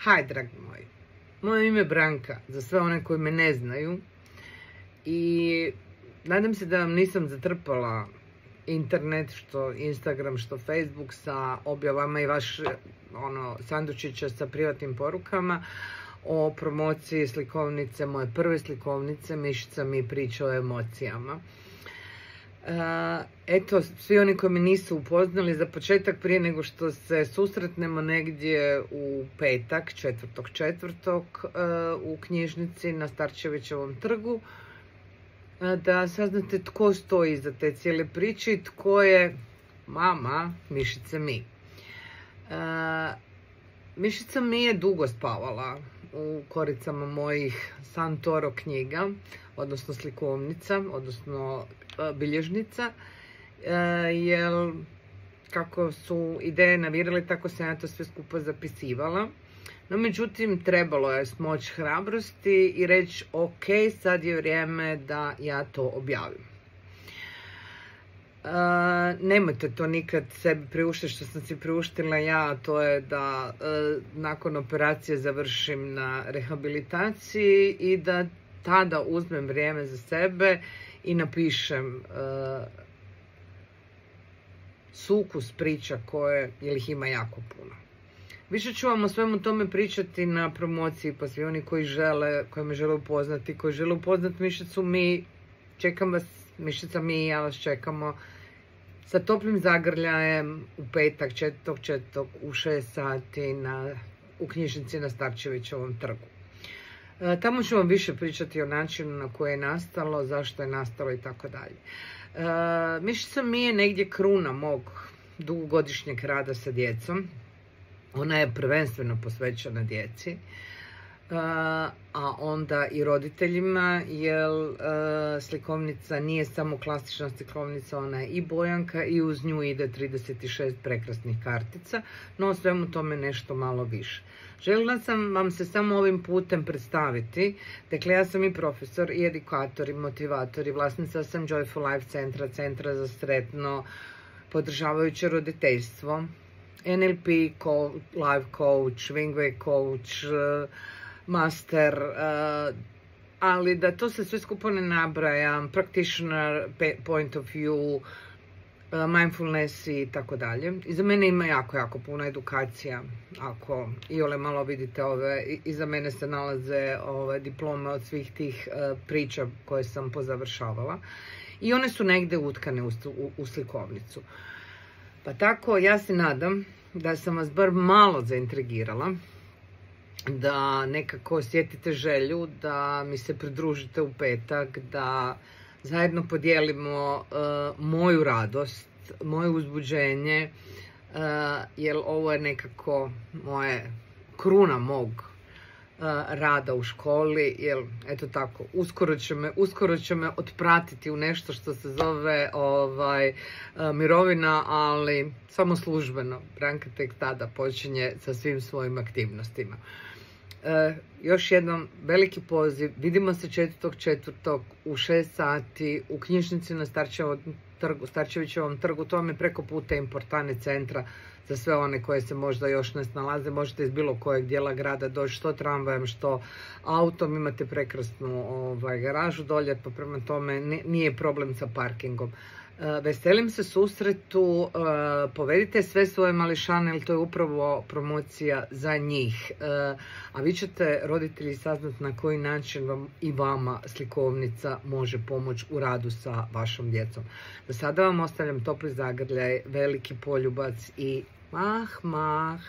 Haj, dragi moji. Moje ime je Branka, za sve one koji me ne znaju. I nadam se da vam nisam zatrpala internet, što Instagram, što Facebook sa objavama i vaš sandučića sa privatnim porukama o promociji slikovnice, moje prve slikovnice, Mišica mi priča o emocijama. Eto, svi oni koji me nisu upoznali, za početak, prije nego što se susretnemo negdje u petak, 4.4. u knjižnici na Starčevićevom trgu, da saznate tko stoji iza te cijele priče i tko je mama Mišice mi. Mišica mi je dugo spavala u koricama mojih Santoro knjiga, odnosno slikovnica, odnosno bilježnica, jer kako su ideje navirale, tako sam ja to sve skupa zapisivala. No, međutim, trebalo je smoći hrabrosti i reći, ok, sad je vrijeme da ja to objavim. Nemojte to nikad sebi priuštiti što sam si priuštila ja, to je da nakon operacije završim na rehabilitaciji i da tada uzmem vrijeme za sebe i napišem sukus priča koje, jer ih ima jako puno. Više ću vam o svemu tome pričati na promociji, pa svi oni koji me žele upoznati, koji žele upoznati Mišicu mi, čekam vas, Mišica mi i ja vas čekamo sa toplim zagrljajem u petak 4.4. u 6 sati u knjižnici na Starčevićevom trgu. Tamo ću vam više pričati o načinu na koje je nastalo, zašto je nastalo i tako dalje. Mišica mi je negdje kruna mog dugogodišnjeg rada sa djecom. Ona je prvenstveno posvećena djeci, a onda i roditeljima, jer slikovnica nije samo klasična slikovnica, ona je i bojanka i uz nju ide 36 prekrasnih kartica, no o svemu tome nešto malo više. Željela sam vam se samo ovim putem predstaviti. Dakle, ja sam i profesor, i edukator, i motivator, i vlasnica sam Joyful Life centra, centra za sretno, podržavajuće roditeljstvo, NLP, life coach, Wingway coach, master, ali da to se sve skupo ne nabrajam, practitioner, point of view, mindfulness i tako dalje. Iza mene ima jako puno edukacija. Ako iole malo vidite iza mene se nalaze diplome od svih tih priča koje sam pozavršavala. I one su negdje utkane u slikovnicu. Pa tako, ja se nadam da sam vas bar malo zaintrigirala, da nekako osjetite želju, da mi se pridružite u petak, da zajedno podijelimo moju radost, moje uzbuđenje, jer ovo je nekako moje kruna mog rada u školi, jer eto tako, uskoro će me otpratiti u nešto što se zove mirovina, ali samo službeno. Branka tek tada počinje sa svim svojim aktivnostima. Još jednom veliki poziv, vidimo se 4.4. u 6 sati u knjižnici na Starčevićevom trgu. To vam je preko puta Importane centra za sve one koje se možda još ne snalaze. Možete iz bilo kojeg dijela grada doći, što tramvajem, što autom, imate prekrasnu garažu dolje, pa prema tome nije problem sa parkingom. Veselim se susretu, povedite sve svoje mališane, jer to je upravo promocija za njih. A vi ćete, roditelji, saznati na koji način vam i vama slikovnica može pomoći u radu sa vašom djecom. Do sada vam ostavljam topli zagrljaj, veliki poljubac i mah.